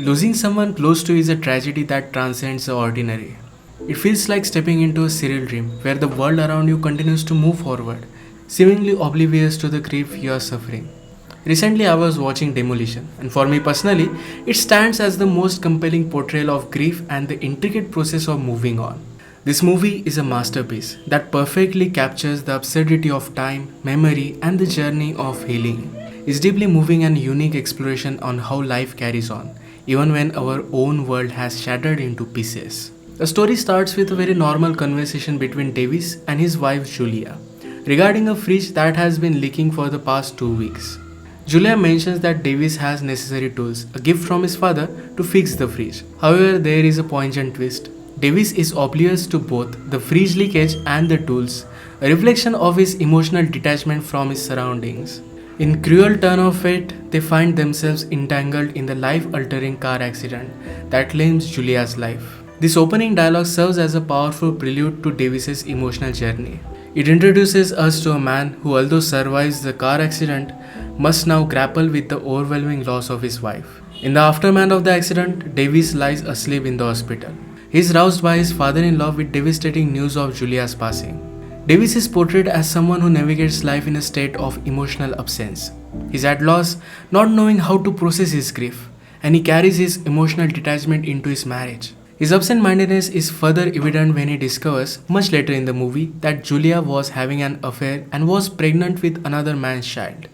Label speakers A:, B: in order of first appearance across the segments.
A: Losing someone close to is a tragedy that transcends the ordinary. It feels like stepping into a surreal dream where the world around you continues to move forward, seemingly oblivious to the grief you are suffering. Recently, I was watching Demolition, and for me personally, it stands as the most compelling portrayal of grief and the intricate process of moving on. This movie is a masterpiece that perfectly captures the absurdity of time, memory, and the journey of healing. It's deeply moving and unique exploration on how life carries on, even when our own world has shattered into pieces. The story starts with a very normal conversation between Davis and his wife Julia regarding a fridge that has been leaking for the past 2 weeks. Julia mentions that Davis has necessary tools, a gift from his father, to fix the fridge. However, there is a poignant twist. Davis is oblivious to both the fridge leakage and the tools, a reflection of his emotional detachment from his surroundings. In cruel turn of fate, they find themselves entangled in the life-altering car accident that claims Julia's life. This opening dialogue serves as a powerful prelude to Davis's emotional journey. It introduces us to a man who, although survives the car accident, must now grapple with the overwhelming loss of his wife. In the aftermath of the accident, Davis lies asleep in the hospital. He is roused by his father-in-law with devastating news of Julia's passing. Davis is portrayed as someone who navigates life in a state of emotional absence. He is at loss, not knowing how to process his grief, and he carries his emotional detachment into his marriage. His absent-mindedness is further evident when he discovers, much later in the movie, that Julia was having an affair and was pregnant with another man's child.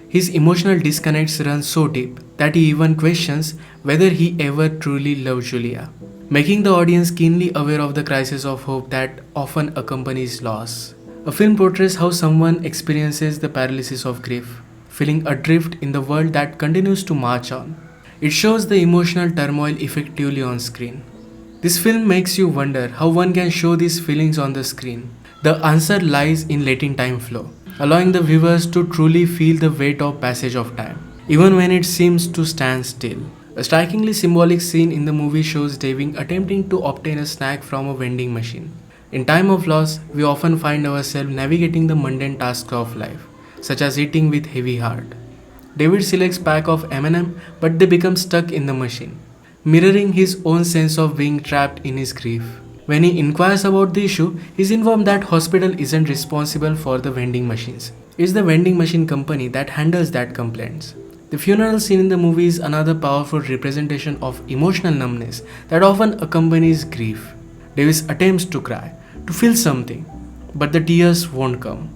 A: His emotional disconnects run so deep that he even questions whether he ever truly loved Julia, making the audience keenly aware of the crisis of hope that often accompanies loss. A film portrays how someone experiences the paralysis of grief, feeling adrift in the world that continues to march on. It shows the emotional turmoil effectively on screen. This film makes you wonder how one can show these feelings on the screen. The answer lies in letting time flow, allowing the viewers to truly feel the weight of passage of time, even when it seems to stand still. A strikingly symbolic scene in the movie shows David attempting to obtain a snack from a vending machine. In time of loss, we often find ourselves navigating the mundane tasks of life, such as eating with heavy heart. David selects pack of M&M, but they become stuck in the machine, mirroring his own sense of being trapped in his grief. When he inquires about the issue, he is informed that hospital isn't responsible for the vending machines. It's the vending machine company that handles that complaints. The funeral scene in the movie is another powerful representation of emotional numbness that often accompanies grief. Davis attempts to cry, to feel something, but the tears won't come.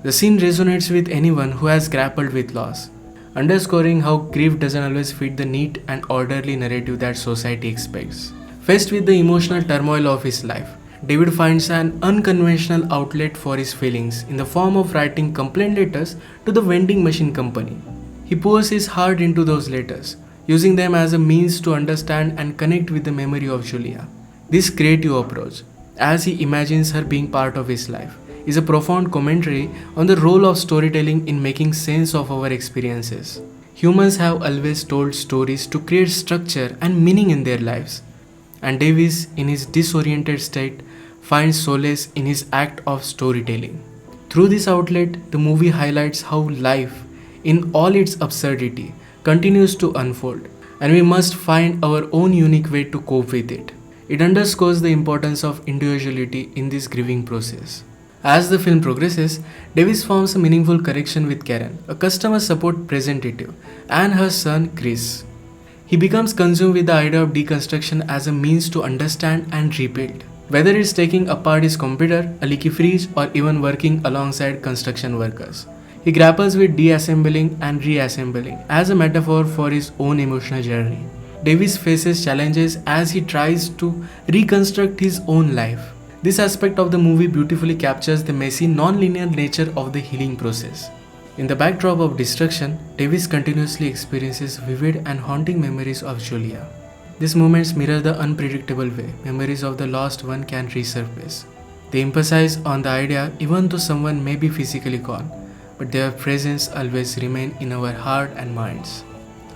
A: The scene resonates with anyone who has grappled with loss, underscoring how grief doesn't always fit the neat and orderly narrative that society expects. Faced with the emotional turmoil of his life, David finds an unconventional outlet for his feelings in the form of writing complaint letters to the vending machine company. He pours his heart into those letters, using them as a means to understand and connect with the memory of Julia. This creative approach, as he imagines her being part of his life, is a profound commentary on the role of storytelling in making sense of our experiences. Humans have always told stories to create structure and meaning in their lives, and Davis, in his disoriented state, finds solace in his act of storytelling. Through this outlet, the movie highlights how life, in all its absurdity, continues to unfold, and we must find our own unique way to cope with it. It underscores the importance of individuality in this grieving process. As the film progresses, Davis forms a meaningful connection with Karen, a customer support representative, and her son Chris. He becomes consumed with the idea of deconstruction as a means to understand and rebuild. Whether it's taking apart his computer, a leaky fridge, or even working alongside construction workers, he grapples with deassembling and reassembling as a metaphor for his own emotional journey. Davis faces challenges as he tries to reconstruct his own life. This aspect of the movie beautifully captures the messy, non-linear nature of the healing process. In the backdrop of destruction, Davis continuously experiences vivid and haunting memories of Julia. These moments mirror the unpredictable way memories of the lost one can resurface. They emphasize on the idea even though someone may be physically gone, but their presence always remain in our heart and minds.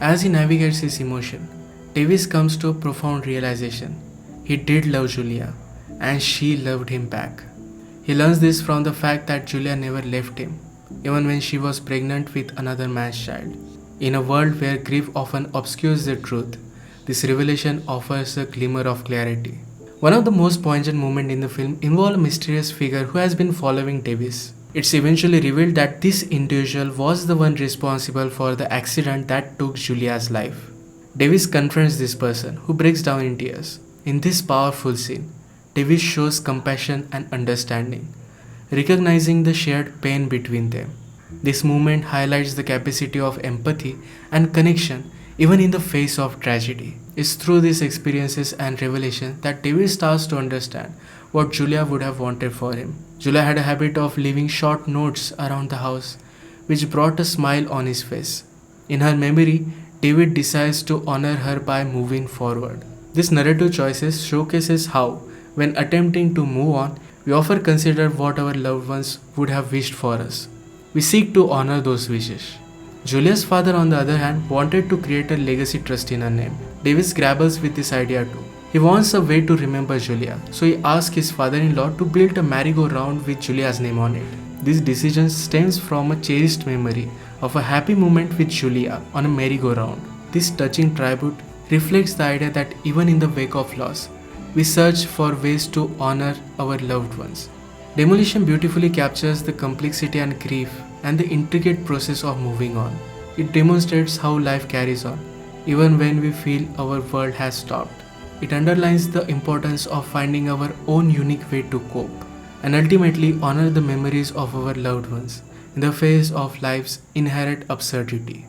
A: As he navigates his emotion, Davis comes to a profound realization. He did love Julia, and she loved him back. He learns this from the fact that Julia never left him, even when she was pregnant with another man's child. In a world where grief often obscures the truth, This revelation offers a glimmer of clarity. One of the most poignant moments in the film involves a mysterious figure who has been following Davis. It's eventually revealed that this individual was the one responsible for the accident that took Julia's life. Davis confronts this person, who breaks down in tears. In this powerful scene, Davis shows compassion and understanding, recognizing the shared pain between them. This moment highlights the capacity of empathy and connection even in the face of tragedy. It's through these experiences and revelations that David starts to understand what Julia would have wanted for him. Julia had a habit of leaving short notes around the house, which brought a smile on his face. In her memory, David decides to honor her by moving forward. This narrative choices showcases how, when attempting to move on, we often consider what our loved ones would have wished for us. We seek to honor those wishes. Julia's father, on the other hand, wanted to create a legacy trust in her name. Davis grapples with this idea too. He wants a way to remember Julia, so he asks his father-in-law to build a merry-go-round with Julia's name on it. This decision stems from a cherished memory of a happy moment with Julia on a merry-go-round. This touching tribute reflects the idea that even in the wake of loss, we search for ways to honor our loved ones. Demolition beautifully captures the complexity and grief and the intricate process of moving on. It demonstrates how life carries on, even when we feel our world has stopped. It underlines the importance of finding our own unique way to cope and ultimately honor the memories of our loved ones in the face of life's inherent absurdity.